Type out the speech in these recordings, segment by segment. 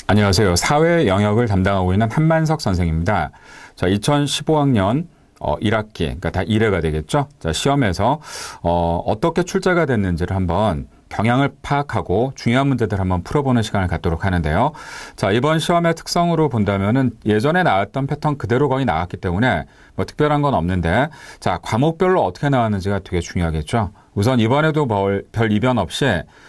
안녕하세요. 사회 영역을 담당하고 있는 한만석 선생입니다. 자, 2015학년 1학기, 그러니까 다 1회가 되겠죠. 자, 시험에서 어떻게 출제가 됐는지를 한번 경향을 파악하고 중요한 문제들 한번 풀어보는 시간을 갖도록 하는데요. 자, 이번 시험의 특성으로 본다면은 예전에 나왔던 패턴 그대로 거의 나왔기 때문에 뭐 특별한 건 없는데, 자, 과목별로 어떻게 나왔는지가 되게 중요하겠죠. 우선 이번에도 별 이변 없이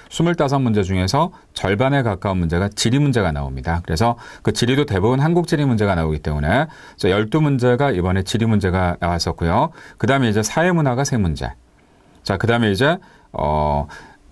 25문제 중에서 절반에 가까운 문제가 지리 문제가 나옵니다. 그래서 그 지리도 대부분 한국 지리 문제가 나오기 때문에 12문제가 이번에 지리 문제가 나왔었고요. 그 다음에 이제 사회문화가 3문제. 자, 그 다음에 이제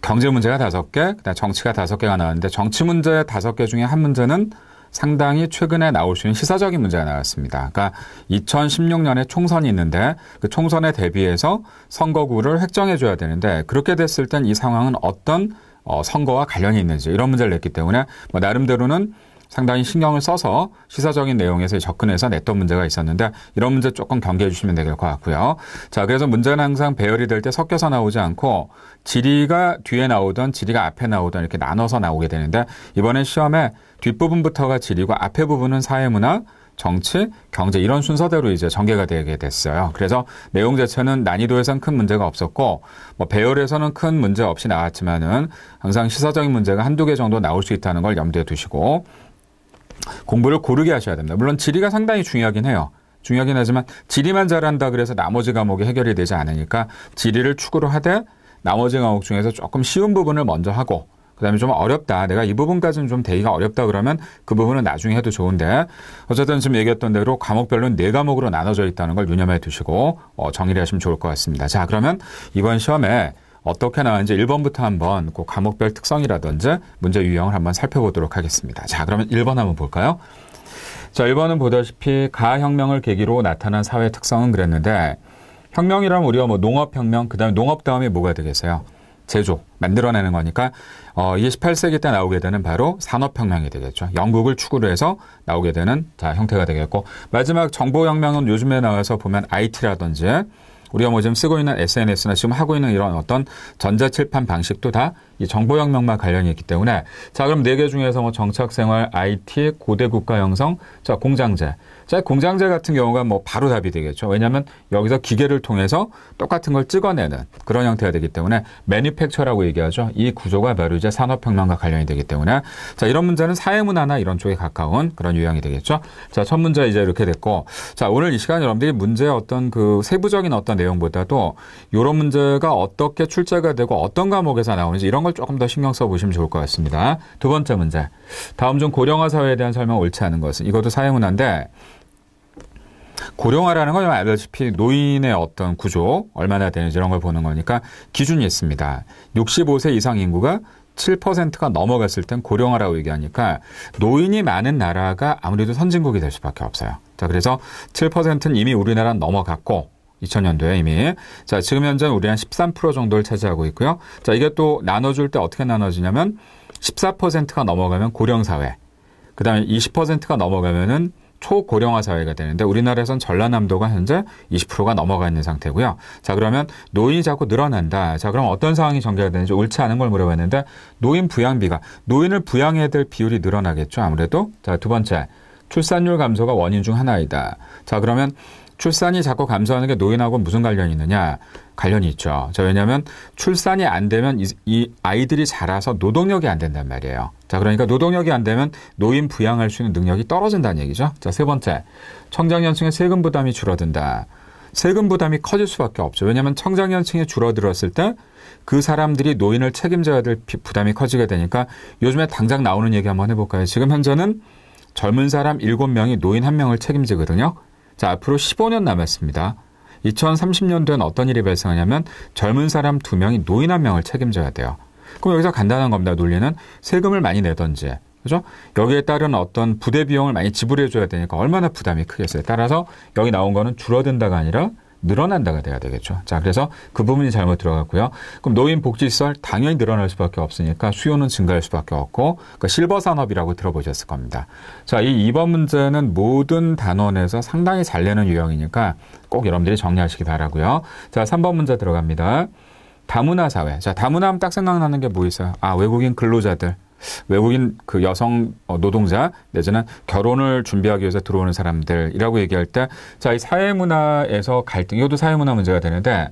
경제 문제가 5개, 그다음 정치가 5개가 나왔는데 정치 문제 5개 중에 한 문제는 상당히 최근에 나올 수 있는 시사적인 문제가 나왔습니다. 그러니까 2016년에 총선이 있는데 그 총선에 대비해서 선거구를 획정해 줘야 되는데 그렇게 됐을 땐 이 상황은 어떤 선거와 관련이 있는지 이런 문제를 냈기 때문에 뭐 나름대로는 상당히 신경을 써서 시사적인 내용에서 접근해서 냈던 문제가 있었는데 이런 문제 조금 경계해 주시면 될 것 같고요. 자, 그래서 문제는 항상 배열이 될 때 섞여서 나오지 않고 지리가 뒤에 나오던 지리가 앞에 나오던 이렇게 나눠서 나오게 되는데 이번에 시험에 뒷부분부터가 지리고 앞에 부분은 사회문화, 정치, 경제 이런 순서대로 이제 전개가 되게 됐어요. 그래서 내용 자체는 난이도에선 큰 문제가 없었고 뭐 배열에서는 큰 문제 없이 나왔지만은 항상 시사적인 문제가 한두 개 정도 나올 수 있다는 걸 염두에 두시고 공부를 고르게 하셔야 됩니다. 물론 지리가 상당히 중요하긴 해요. 중요하긴 하지만 지리만 잘한다 그래서 나머지 과목이 해결이 되지 않으니까 지리를 축으로 하되 나머지 과목 중에서 조금 쉬운 부분을 먼저 하고 그다음에 좀 어렵다. 내가 이 부분까지는 좀 되기가 어렵다 그러면 그 부분은 나중에 해도 좋은데 어쨌든 지금 얘기했던 대로 과목별로는 4과목으로 나눠져 있다는 걸 유념해 두시고 정리를 하시면 좋을 것 같습니다. 자, 그러면 이번 시험에 어떻게 나왔는지 1번부터 한번 그 과목별 특성이라든지 문제 유형을 한번 살펴보도록 하겠습니다. 자, 그러면 1번 한번 볼까요? 자, 1번은 보다시피 가혁명을 계기로 나타난 사회 특성은 그랬는데 혁명이라면 우리가 뭐 농업혁명, 그 다음에 농업 다음에 뭐가 되겠어요? 제조, 만들어내는 거니까 이게 18세기 때 나오게 되는 바로 산업혁명이 되겠죠. 영국을 축으로 해서 나오게 되는 형태가 되겠고 마지막 정보혁명은 요즘에 나와서 보면 IT라든지 우리가 뭐 지금 쓰고 있는 SNS나 지금 하고 있는 이런 어떤 전자칠판 방식도 다 이 정보혁명과 관련이 있기 때문에 자, 그럼 4개 중에서 뭐 정착생활, IT, 고대 국가 형성, 자, 공장제. 자, 공장제 같은 경우가 뭐 바로 답이 되겠죠. 왜냐하면 여기서 기계를 통해서 똑같은 걸 찍어내는 그런 형태가 되기 때문에 매니팩처라고 얘기하죠. 이 구조가 바로 이제 산업혁명과 관련이 되기 때문에 자, 이런 문제는 사회문화나 이런 쪽에 가까운 그런 유형이 되겠죠. 자, 첫 문제 이제 이렇게 됐고 자, 오늘 이 시간 여러분들이 문제의 어떤 그 세부적인 어떤 내용보다도 이런 문제가 어떻게 출제가 되고 어떤 과목에서 나오는지 이런 걸 조금 더 신경 써보시면 좋을 것 같습니다. 두 번째 문제. 다음 중 고령화 사회에 대한 설명 옳지 않은 것은 이것도 사회문화인데 고령화라는 건 알다시피 노인의 어떤 구조 얼마나 되는지 이런 걸 보는 거니까 기준이 있습니다. 65세 이상 인구가 7%가 넘어갔을 땐 고령화라고 얘기하니까 노인이 많은 나라가 아무래도 선진국이 될 수밖에 없어요. 자, 그래서 7%는 이미 우리나라는 넘어갔고 2000년도에 이미. 자, 지금 현재 우리 한 13% 정도를 차지하고 있고요. 자, 이게 또 나눠줄 때 어떻게 나눠지냐면 14%가 넘어가면 고령사회. 그 다음에 20%가 넘어가면은 초고령화 사회가 되는데 우리나라에선 전라남도가 현재 20%가 넘어가 있는 상태고요. 자, 그러면 노인이 자꾸 늘어난다. 자, 그럼 어떤 상황이 전개가 되는지 옳지 않은 걸 물어봤는데 노인 부양비가 노인을 부양해야 될 비율이 늘어나겠죠. 아무래도. 자, 두 번째. 출산율 감소가 원인 중 하나이다. 자, 그러면 출산이 자꾸 감소하는 게 노인하고 무슨 관련이 있느냐? 관련이 있죠. 자, 왜냐하면 출산이 안 되면 이 아이들이 자라서 노동력이 안 된단 말이에요. 자, 그러니까 노동력이 안 되면 노인 부양할 수 있는 능력이 떨어진다는 얘기죠. 자, 세 번째. 청장년층의 세금 부담이 줄어든다. 세금 부담이 커질 수밖에 없죠. 왜냐하면 청장년층이 줄어들었을 때 그 사람들이 노인을 책임져야 될 부담이 커지게 되니까 요즘에 당장 나오는 얘기 한번 해볼까요? 지금 현재는 젊은 사람 7명이 노인 1명을 책임지거든요. 자, 앞으로 15년 남았습니다. 2030년도엔 어떤 일이 발생하냐면 젊은 사람 2명이 노인 1명을 책임져야 돼요. 그럼 여기서 간단한 겁니다. 논리는 세금을 많이 내던지, 그죠? 여기에 따른 어떤 부대 비용을 많이 지불해 줘야 되니까 얼마나 부담이 크겠어요. 따라서 여기 나온 거는 줄어든다가 아니라 늘어난다가 돼야 되겠죠. 자, 그래서 그 부분이 잘못 들어갔고요. 그럼 노인복지시설 당연히 늘어날 수밖에 없으니까 수요는 증가할 수밖에 없고 그러니까 실버 산업이라고 들어보셨을 겁니다. 자, 이 2번 문제는 모든 단원에서 상당히 잘 내는 유형이니까 꼭 여러분들이 정리하시기 바라고요. 자, 3번 문제 들어갑니다. 다문화 사회. 자, 다문화 하면 딱 생각나는 게 뭐 있어요? 아, 외국인 근로자들. 외국인 그 여성 노동자 내지는 결혼을 준비하기 위해서 들어오는 사람들이라고 얘기할 때, 자, 이 사회문화에서 갈등, 이것도 사회문화 문제가 되는데,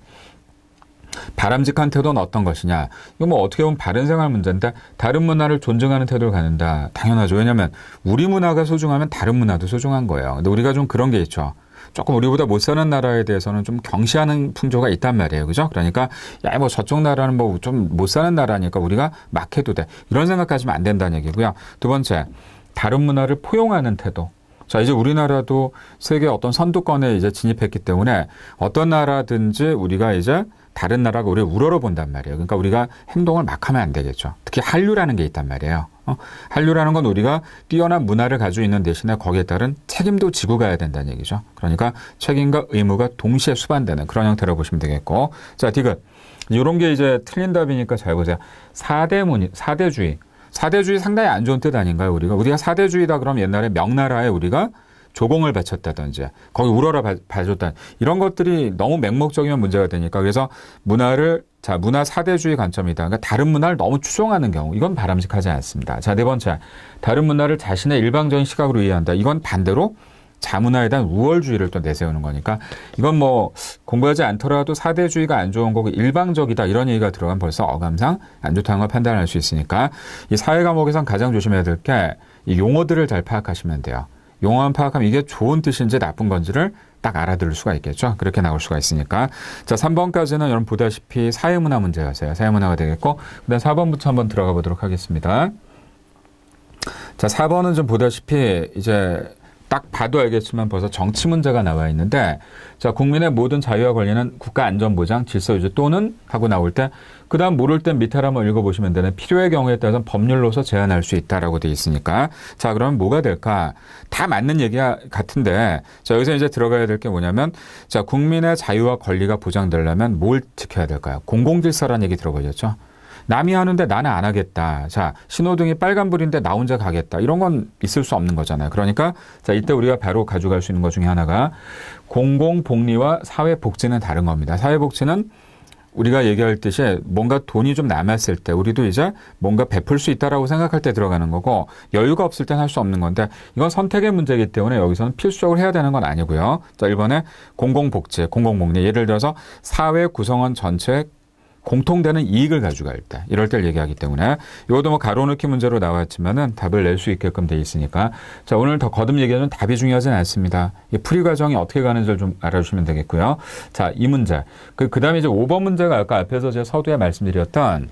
바람직한 태도는 어떤 것이냐. 이거 뭐 어떻게 보면 바른 생활 문제인데, 다른 문화를 존중하는 태도를 갖는다. 당연하죠. 왜냐하면 우리 문화가 소중하면 다른 문화도 소중한 거예요. 근데 우리가 좀 그런 게 있죠. 조금 우리보다 못 사는 나라에 대해서는 좀 경시하는 풍조가 있단 말이에요. 그죠? 그러니까, 야, 뭐 저쪽 나라는 뭐 좀 못 사는 나라니까 우리가 막 해도 돼. 이런 생각하시면 안 된다는 얘기고요. 두 번째, 다른 문화를 포용하는 태도. 자, 이제 우리나라도 세계 어떤 선두권에 이제 진입했기 때문에 어떤 나라든지 우리가 이제 다른 나라가 우리를 우러러 본단 말이에요. 그러니까 우리가 행동을 막 하면 안 되겠죠. 특히 한류라는 게 있단 말이에요. 한류라는 건 우리가 뛰어난 문화를 가지고 있는 대신에 거기에 따른 책임도 지고 가야 된다는 얘기죠. 그러니까 책임과 의무가 동시에 수반되는 그런 형태라고 보시면 되겠고. 자, 디귿. 이런 게 이제 틀린 답이니까 잘 보세요. 사대주의. 사대주의 상당히 안 좋은 뜻 아닌가요, 우리가 사대주의다 그러면 옛날에 명나라에 우리가 조공을 바쳤다든지 거기 우러러 봐줬다 이런 것들이 너무 맹목적이면 문제가 되니까 그래서 문화 사대주의 관점이다. 그러니까 다른 문화를 너무 추종하는 경우 이건 바람직하지 않습니다. 자, 네 번째, 다른 문화를 자신의 일방적인 시각으로 이해한다. 이건 반대로 자문화에 대한 우월주의를 또 내세우는 거니까 이건 뭐 공부하지 않더라도 사대주의가 안 좋은 거고 일방적이다 이런 얘기가 들어가면 벌써 어감상 안 좋다는 걸 판단할 수 있으니까 이 사회 과목에선 가장 조심해야 될 게 이 용어들을 잘 파악하시면 돼요. 용어만 파악하면 이게 좋은 뜻인지 나쁜 건지를 딱 알아들을 수가 있겠죠. 그렇게 나올 수가 있으니까. 자, 3번까지는 여러분 보다시피 사회문화 문제였어요. 사회문화가 되겠고 그다음 4번부터 한번 들어가 보도록 하겠습니다. 자, 4번은 좀 보다시피 이제 딱 봐도 알겠지만 벌써 정치 문제가 나와 있는데 자, 국민의 모든 자유와 권리는 국가 안전보장, 질서유지 또는 하고 나올 때 그다음 모를 땐 밑에를 한번 읽어보시면 되는 필요의 경우에 따라서 법률로서 제한할 수 있다라고 돼 있으니까 자, 그러면 뭐가 될까? 다 맞는 얘기 같은데 자, 여기서 이제 들어가야 될 게 뭐냐면 자, 국민의 자유와 권리가 보장되려면 뭘 지켜야 될까요? 공공질서라는 얘기 들어보셨죠? 남이 하는데 나는 안 하겠다. 자, 신호등이 빨간불인데 나 혼자 가겠다. 이런 건 있을 수 없는 거잖아요. 그러니까 자, 이때 우리가 바로 가져갈 수 있는 것 중에 하나가 공공복리와 사회복지는 다른 겁니다. 사회복지는 우리가 얘기할 듯이 뭔가 돈이 좀 남았을 때 우리도 이제 뭔가 베풀 수 있다라고 생각할 때 들어가는 거고 여유가 없을 땐 할 수 없는 건데 이건 선택의 문제이기 때문에 여기서는 필수적으로 해야 되는 건 아니고요. 자, 1번에 공공복지, 공공복리. 예를 들어서 사회 구성원 전체의 공통되는 이익을 가져갈 때 이럴 때를 얘기하기 때문에 이것도 뭐 가로넣기 문제로 나왔지만은 답을 낼 수 있게끔 돼 있으니까 자, 오늘 더 거듭 얘기하면 답이 중요하진 않습니다. 이 풀이 과정이 어떻게 가는지를 좀 알아주시면 되겠고요. 자, 이 문제 그다음에 이제 5번 문제가 아까 앞에서 제가 서두에 말씀드렸던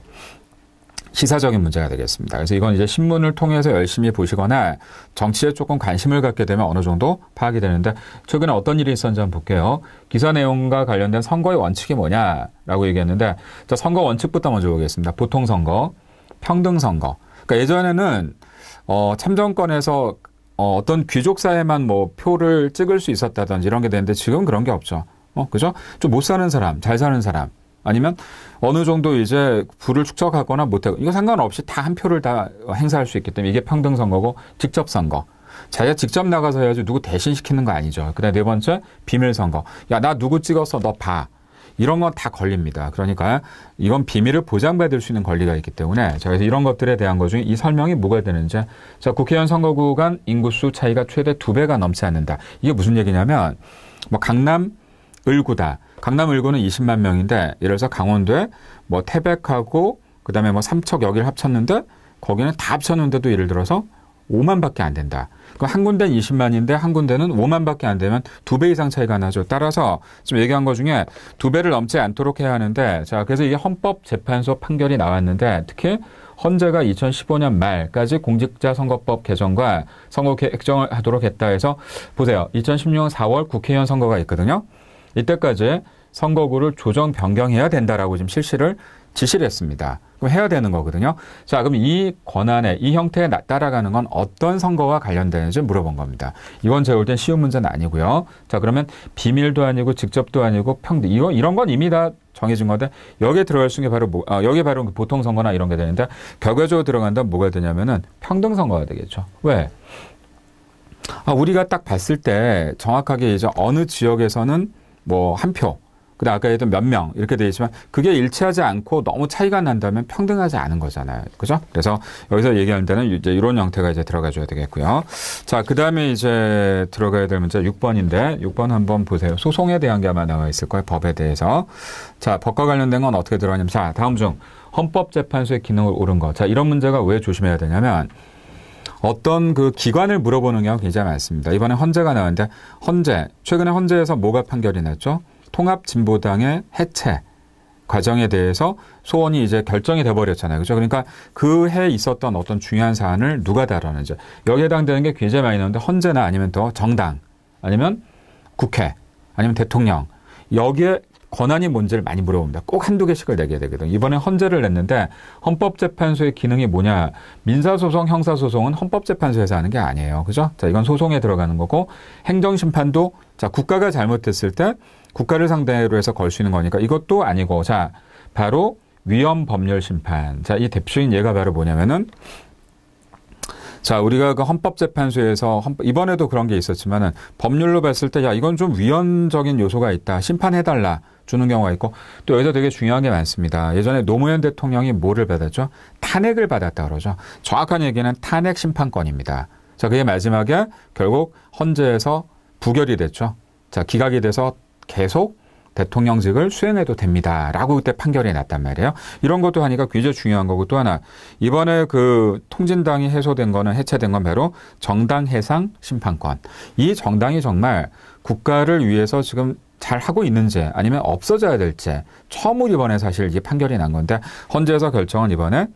시사적인 문제가 되겠습니다. 그래서 이건 이제 신문을 통해서 열심히 보시거나 정치에 조금 관심을 갖게 되면 어느 정도 파악이 되는데 최근에 어떤 일이 있었는지 한번 볼게요. 기사 내용과 관련된 선거의 원칙이 뭐냐라고 얘기했는데 자, 선거 원칙부터 먼저 보겠습니다. 보통선거, 평등선거. 그러니까 예전에는 참정권에서 어떤 귀족사회만 뭐 표를 찍을 수 있었다든지 이런 게 되는데 지금 그런 게 없죠. 그죠? 좀 못 사는 사람, 잘 사는 사람 아니면 어느 정도 이제 부를 축적하거나 못하고 이거 상관없이 다 한 표를 다 행사할 수 있기 때문에 이게 평등선거고 직접선거. 자기가 직접 나가서 해야지 누구 대신 시키는 거 아니죠. 그다음에 네 번째 비밀선거. 야, 나 누구 찍었어 너 봐. 이런 건 다 걸립니다. 그러니까 이건 비밀을 보장받을 수 있는 권리가 있기 때문에 자, 그래서 이런 것들에 대한 것 중에 이 설명이 뭐가 되는지 자, 국회의원 선거구 간 인구수 차이가 최대 2배가 넘지 않는다. 이게 무슨 얘기냐면 뭐 강남 을구다. 강남 을구는 20만 명인데 예를 들어서 강원도에 뭐 태백하고 그다음에 뭐 삼척 여기를 합쳤는데 거기는 다 합쳤는데도 예를 들어서 5만밖에 안 된다. 그럼 한 군데는 20만인데 한 군데는 5만밖에 안 되면 2배 이상 차이가 나죠. 따라서 지금 얘기한 것 중에 2배를 넘지 않도록 해야 하는데 자, 그래서 이게 헌법재판소 판결이 나왔는데 특히 헌재가 2015년 말까지 공직자선거법 개정과 선거구획 액정을 하도록 했다 해서 보세요. 2016년 4월 국회의원 선거가 있거든요. 이때까지 선거구를 조정 변경해야 된다라고 지금 지시를 했습니다. 그럼 해야 되는 거거든요. 자, 그럼 이 권한에 이 형태에 따라가는 건 어떤 선거와 관련되는지 물어본 겁니다. 이건 제가 볼 땐 쉬운 문제는 아니고요. 자, 그러면 비밀도 아니고 직접도 아니고 평등 이런 건 이미 다 정해진 건데 여기에 들어갈 수 있는 게 바로 여기에 바로 보통 선거나 이런 게 되는데 결과적으로 들어간다면 뭐가 되냐면은 평등 선거가 되겠죠. 왜? 우리가 딱 봤을 때 정확하게 이제 어느 지역에서는 뭐 한 표, 그다음 아까 얘기했던 몇 명 이렇게 돼 있지만 그게 일치하지 않고 너무 차이가 난다면 평등하지 않은 거잖아요. 그죠? 그래서 여기서 얘기하는 데는 이제 이런 형태가 이제 들어가 줘야 되겠고요. 자, 그다음에 이제 들어가야 될 문제 6번인데 6번 한번 보세요. 소송에 대한 게 아마 나와 있을 거예요. 법에 대해서. 자, 법과 관련된 건 어떻게 들어가냐면 자, 다음 중 헌법재판소의 기능을 옳은 거. 자, 이런 문제가 왜 조심해야 되냐면 어떤 그 기관을 물어보는 경우가 굉장히 많습니다. 이번에 헌재가 나왔는데 최근에 헌재에서 뭐가 판결이 났죠? 통합진보당의 해체 과정에 대해서 소원이 이제 결정이 돼버렸잖아요. 그죠? 그러니까 그 해에 있었던 어떤 중요한 사안을 누가 다루는지. 여기에 해당되는 게 굉장히 많이 나오는데 헌재나 아니면 더 정당 아니면 국회 아니면 대통령 여기에 권한이 뭔지를 많이 물어봅니다. 꼭 한두 개씩을 내게 되거든요. 이번에 헌재를 냈는데 헌법재판소의 기능이 뭐냐. 민사소송, 형사소송은 헌법재판소에서 하는 게 아니에요. 그죠? 자, 이건 소송에 들어가는 거고 행정심판도 자, 국가가 잘못했을 때 국가를 상대로 해서 걸 수 있는 거니까 이것도 아니고 자, 바로 위헌법률심판. 자, 이 대표적인 예가 바로 뭐냐면은 자, 우리가 그 헌법재판소에서 이번에도 그런 게 있었지만은 법률로 봤을 때 야, 이건 좀 위헌적인 요소가 있다. 심판해달라. 주는 경우가 있고 또 여기서 되게 중요한 게 많습니다. 예전에 노무현 대통령이 뭐를 받았죠? 탄핵을 받았다 그러죠. 정확한 얘기는 탄핵 심판권입니다. 자, 그게 마지막에 결국 헌재에서 부결이 됐죠. 자, 기각이 돼서 계속 대통령직을 수행해도 됩니다. 라고 그때 판결이 났단 말이에요. 이런 것도 하니까 굉장히 중요한 거고 또 하나 이번에 그 통진당이 해소된 거는 해체된 건 바로 정당 해상 심판권. 이 정당이 정말 국가를 위해서 지금 잘 하고 있는지 아니면 없어져야 될지 처음으로 이번에 사실 이 판결이 난 건데 헌재에서 결정은 이번에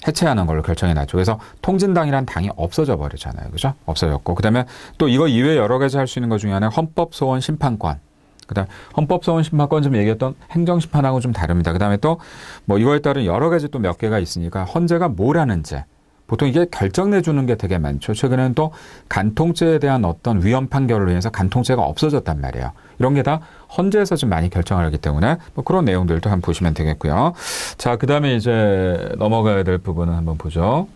해체하는 걸로 결정이 났죠. 그래서 통진당이란 당이 없어져 버리잖아요. 그죠? 없어졌고. 그 다음에 또 이거 이외에 여러 가지 할 수 있는 것 중에 하나는 헌법소원 심판권. 그 다음 헌법소원 심판권 좀 얘기했던 행정심판하고 좀 다릅니다. 그 다음에 또 뭐 이거에 따른 여러 가지 또 몇 개가 있으니까 헌재가 뭘 하는지 보통 이게 결정 내주는 게 되게 많죠. 최근에는 또 간통죄에 대한 어떤 위헌 판결을 위해서 간통죄가 없어졌단 말이에요. 이런 게 다 헌재에서 좀 많이 결정을 하기 때문에 뭐 그런 내용들도 한번 보시면 되겠고요. 자, 그 다음에 이제 넘어가야 될 부분은 한번 보죠.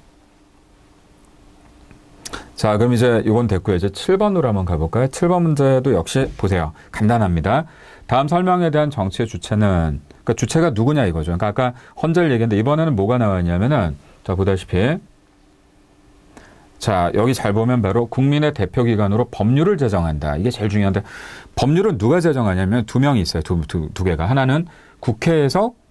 자, 그럼 이제 이건 됐고요. 이제 7번으로 한번 가볼까요? 7번 문제도 역시 보세요. 간단합니다. 다음 설명에 대한 정치의 주체는 그러니까 주체가 누구냐 이거죠. 그러니까 아까 헌재를 얘기했는데 이번에는 뭐가 나왔냐면은 자, 보다시피 자, 여기 잘 보면 바로 국민의 대표기관으로 법률을 제정한다. 이게 제일 중요한데 법률은 누가 제정하냐면 두 명이 있어요. 두 개가. 하나는 국회에서